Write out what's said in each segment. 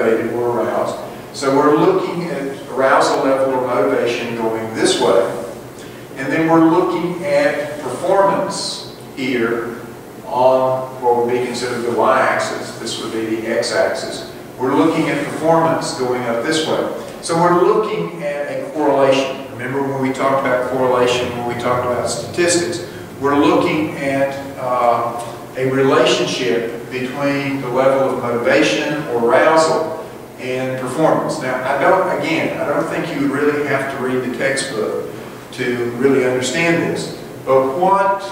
motivated or aroused. So we're looking at arousal level or motivation going this way. And then we're looking at performance here on what would be considered the y-axis. This would be the x-axis. We're looking at performance going up this way. So we're looking at a correlation. Remember when we talked about correlation, when we talked about statistics, we're looking at a relationship between the level of motivation or arousal and performance. Now, I don't think you would really have to read the textbook to really understand this. But what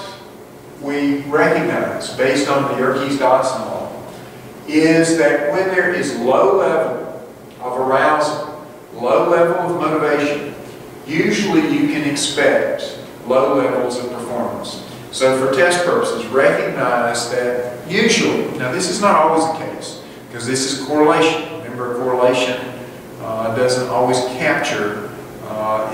we recognize, based on the Yerkes-Dodson law, is that when there is low level of arousal, low level of motivation, usually you can expect low levels of performance. So for test purposes, recognize that usually, now this is not always the case, because this is correlation. Remember, correlation doesn't always capture,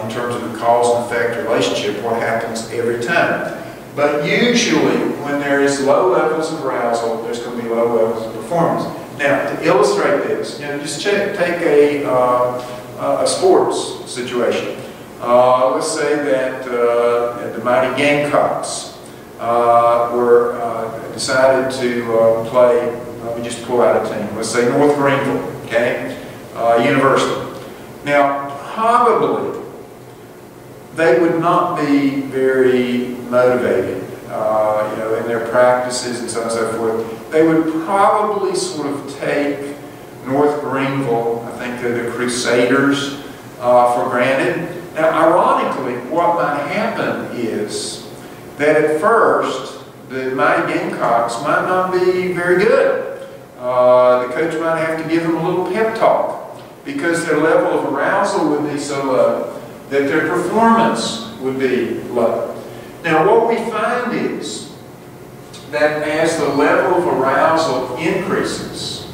in terms of the cause and effect relationship, what happens every time. But usually, when there is low levels of arousal, there's going to be low levels of performance. Now, to illustrate this, just take a sports situation. Let's say that the mighty Gamecocks were decided to play, let me just pull out a team, let's say North Greenville, okay, University. Now, probably they would not be very motivated, in their practices and so on and so forth. They would probably sort of take North Greenville, I think they're the Crusaders, for granted. Now, ironically, what might happen is that at first, the mighty Gamecocks might not be very good. The coach might have to give them a little pep talk because their level of arousal would be so low that their performance would be low. Now, what we find is that as the level of arousal increases,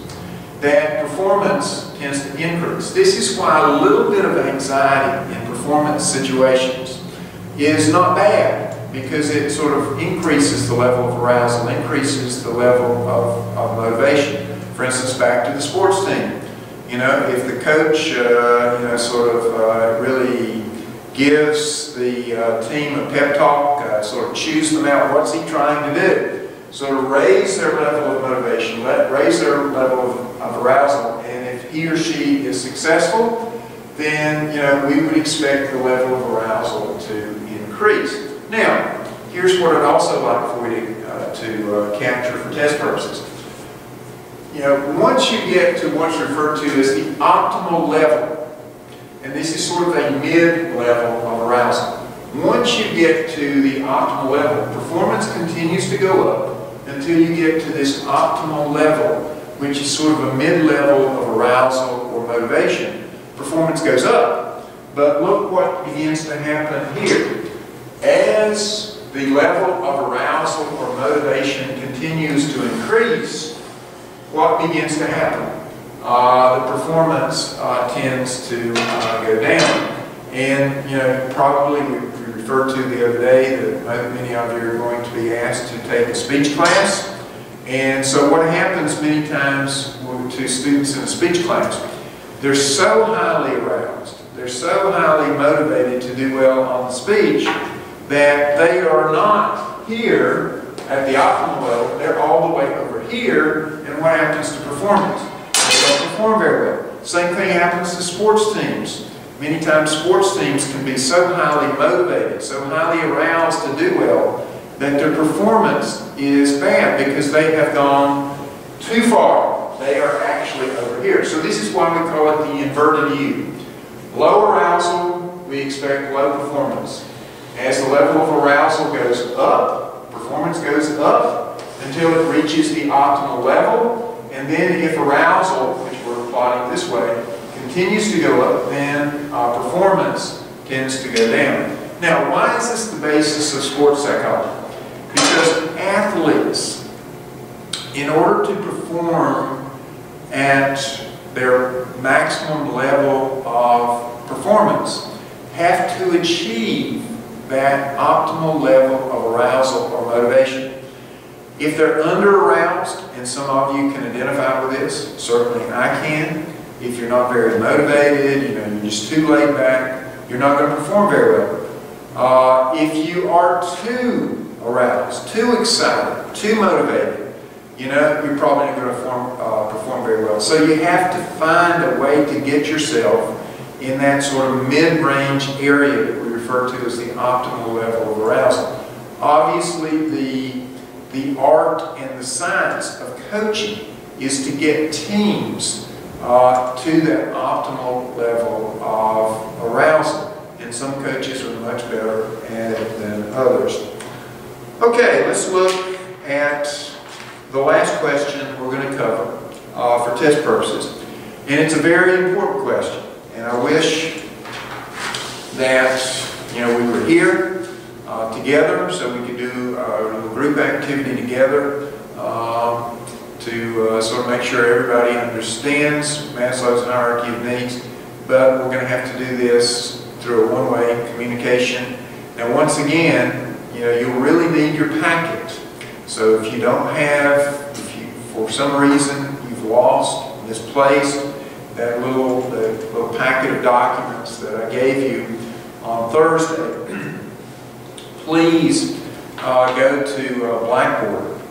that performance tends to increase. This is why a little bit of anxiety in performance situations is not bad, because it sort of increases the level of arousal, increases the level of motivation. For instance, back to the sports team. If the coach, really gives the team a pep talk, sort of chews them out, what's he trying to do? Sort of raise their level of motivation, raise their level of arousal, and if he or she is successful, then we would expect the level of arousal to increase. Now, here's what I'd also like for you to capture for test purposes. Once you get to what's referred to as the optimal level, and this is sort of a mid-level of arousal. Once you get to the optimal level, performance continues to go up until you get to this optimal level, which is sort of a mid-level of arousal or motivation. Performance goes up. But look what begins to happen here. As the level of arousal or motivation continues to increase, what begins to happen? The performance tends to go down. And probably we referred to the other day that many of you are going to be asked to take a speech class. And so what happens many times to students in a speech class, they're so highly aroused, they're so highly motivated to do well on the speech that they are not here at the optimal level, they're all the way over here, and what happens to performance? They don't perform very well. Same thing happens to sports teams. Many times sports teams can be so highly motivated, so highly aroused to do well, that their performance is bad because they have gone too far. They are actually over here. So this is why we call it the inverted U. Low arousal, we expect low performance. As the level of arousal goes up, performance goes up until it reaches the optimal level. And then if arousal, which we're plotting this way, continues to go up, then performance tends to go down. Now, why is this the basis of sports psychology? Because athletes, in order to perform at their maximum level of performance, have to achieve that optimal level of arousal or motivation. If they're under-aroused, and some of you can identify with this, certainly I can. If you're not very motivated, you're just too laid back, you're not going to perform very well. If you are too aroused, too excited, too motivated, you're probably not going to perform very well. So you have to find a way to get yourself in that sort of mid-range area that we refer to as the optimal level of arousal. Obviously, the art and the science of coaching is to get teams to that optimal level of arousal. And some coaches are much better at it than others. Okay, let's look at the last question we're going to cover for test purposes. And it's a very important question. And I wish that we were here together so we could do a group activity together to sort of make sure everybody understands Maslow's hierarchy of needs. But we're going to have to do this through a one-way communication. Now, once again, you'll really need your packet. So if you don't have, for some reason you've lost, misplaced that little packet of documents that I gave you on Thursday, please go to Blackboard.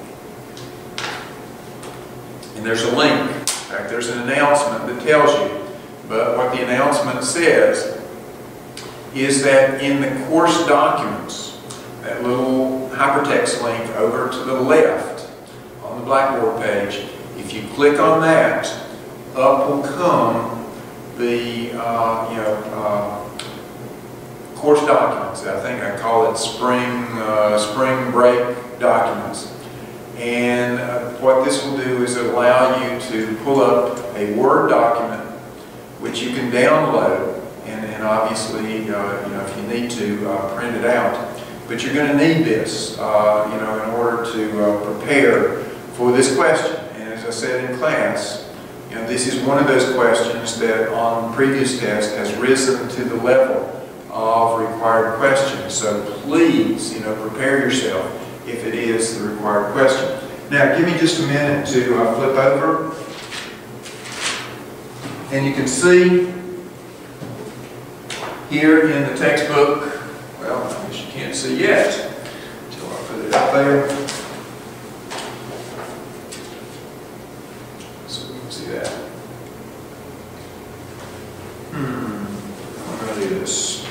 And there's a link. In fact, there's an announcement that tells you. But what the announcement says is that in the course documents, that little hypertext link over to the left on the Blackboard page, if you click on that, up will come the course documents. I think I call it spring break documents. And what this will do is allow you to pull up a Word document which you can download, and obviously if you need to print it out. But you're going to need this in order to prepare for this question. And as I said in class, this is one of those questions that on previous tests has risen to the level of required questions. So please, prepare yourself if it is the required question. Now, give me just a minute to flip over. And you can see here in the textbook, well, I guess you can't see yet until I put it up there. So we can see that. I'm going to do this.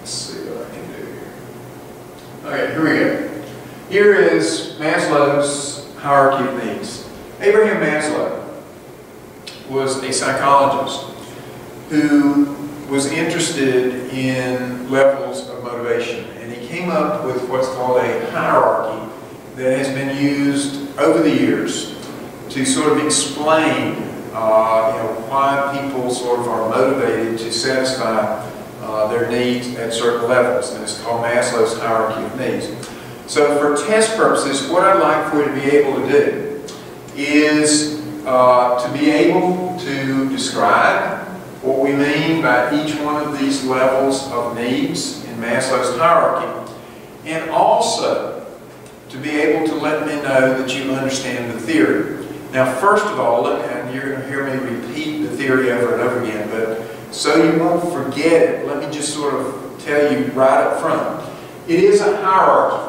Let's see what I can do here. Okay, here we go. Here is Maslow's hierarchy of needs. Abraham Maslow was a psychologist who was interested in levels of motivation, and he came up with what's called a hierarchy that has been used over the years to sort of explain why people sort of are motivated to satisfy their needs at certain levels, and it's called Maslow's hierarchy of needs. So for test purposes, what I'd like for you to be able to do is to be able to describe what we mean by each one of these levels of needs in Maslow's hierarchy, and also to be able to let me know that you understand the theory. Now, first of all, and you're going to hear me repeat the theory over and over again, but so you won't forget it, let me just sort of tell you right up front. It is a hierarchy.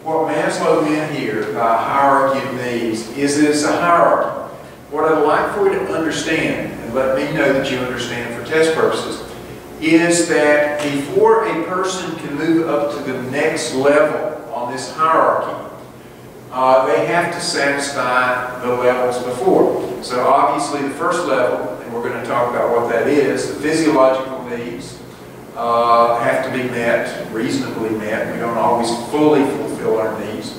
What Maslow meant here by hierarchy of needs is that it's a hierarchy. What I'd like for you to understand, and let me know that you understand for test purposes, is that before a person can move up to the next level on this hierarchy, they have to satisfy the levels before. So obviously the first level, and we're going to talk about what that is, the physiological needs have to be met, reasonably met. We don't always fully fulfill our needs.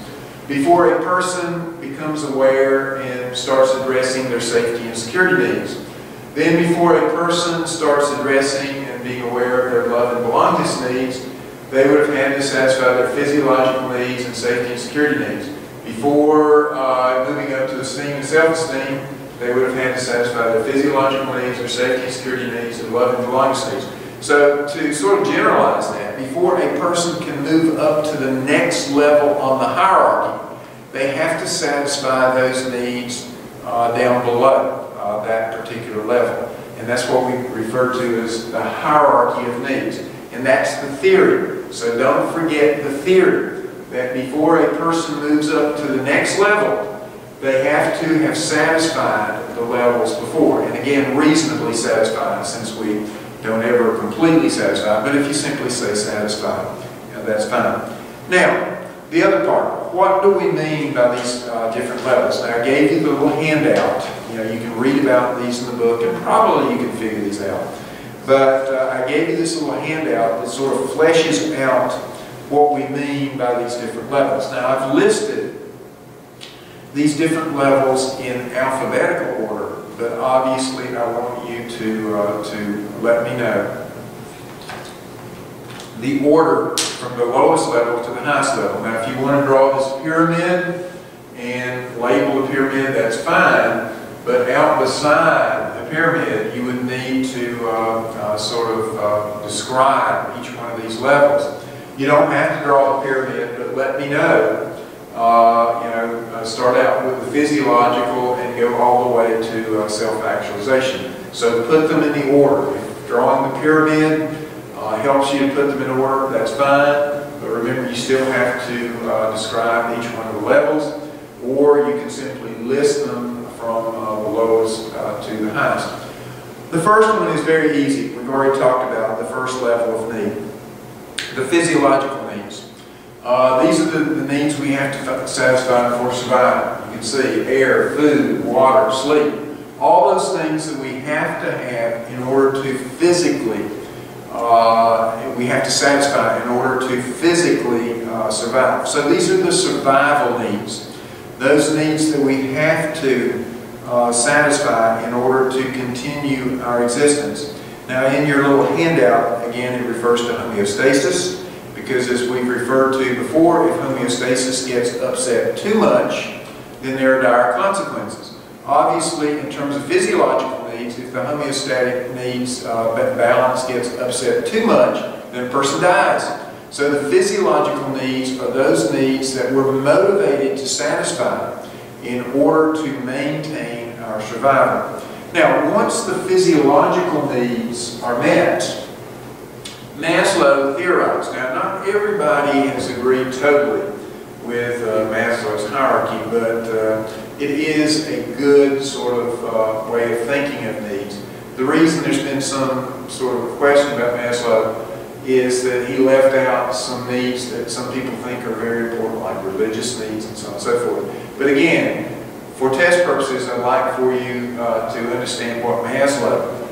Before a person becomes aware and starts addressing their safety and security needs. Then before a person starts addressing and being aware of their love and belongingness needs, they would have had to satisfy their physiological needs and safety and security needs. Before moving up to esteem and self-esteem, they would have had to satisfy their physiological needs, their safety and security needs, and love and belongingness needs. So to sort of generalize that, that before a person can move up to the next level on the hierarchy, they have to satisfy those needs down below that particular level. And that's what we refer to as the hierarchy of needs. And that's the theory. So don't forget the theory, that before a person moves up to the next level, they have to have satisfied the levels before. And again, reasonably satisfied, since we don't ever completely satisfy. But if you simply say satisfied, that's fine. Now, the other part, what do we mean by these different levels? Now, I gave you the little handout. You know, you can read about these in the book, and probably you can figure these out. But I gave you this little handout that sort of fleshes out what we mean by these different levels. Now, I've listed these different levels in alphabetical order, but obviously I want you to let me know the order from the lowest level to the highest level. Now, if you want to draw this pyramid and label the pyramid, that's fine, but out beside the pyramid, you would need to describe each one of these levels. You don't have to draw the pyramid, but let me know. Start out with the physiological and go all the way to self-actualization. So put them in the order. If drawing the pyramid helps you to put them in order, that's fine. But remember, you still have to describe each one of the levels, or you can simply list them from the lowest to the highest. The first one is very easy. We've already talked about the first level of need, the physiological needs. These are the needs we have to satisfy for survival. You can see air, food, water, sleep. All those things that we have to have in order to physically, we have to satisfy in order to physically survive. So these are the survival needs. Those needs that we have to satisfy in order to continue our existence. Now, in your little handout, again, it refers to homeostasis. Because as we've referred to before, if homeostasis gets upset too much, then there are dire consequences. Obviously, in terms of physiological needs, if the homeostatic needs balance gets upset too much, then a person dies. So the physiological needs are those needs that we're motivated to satisfy in order to maintain our survival. Now, once the physiological needs are met, Maslow theorized. Now, not everybody has agreed totally with Maslow's hierarchy, but it is a good sort of way of thinking of needs. The reason there's been some sort of question about Maslow is that he left out some needs that some people think are very important, like religious needs and so on and so forth. But again, for test purposes, I'd like for you to understand what Maslow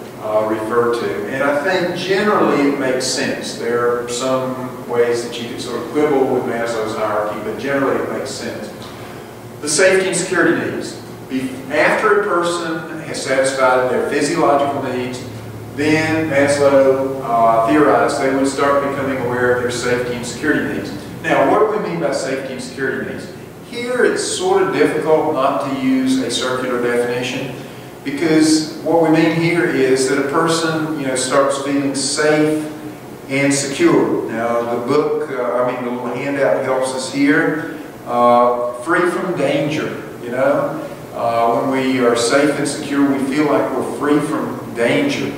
refer to. And I think generally it makes sense. There are some ways that you can sort of quibble with Maslow's hierarchy, but generally it makes sense. The safety and security needs. After a person has satisfied their physiological needs, then Maslow theorized they would start becoming aware of their safety and security needs. Now, what do we mean by safety and security needs? Here it's sort of difficult not to use a circular definition, because what we mean here is that a person, starts feeling safe and secure. Now, the book, the little handout helps us here. Free from danger, when we are safe and secure, we feel like we're free from danger.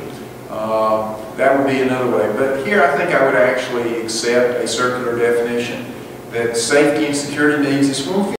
That would be another way. But here I think I would actually accept a circular definition that safety and security needs is when we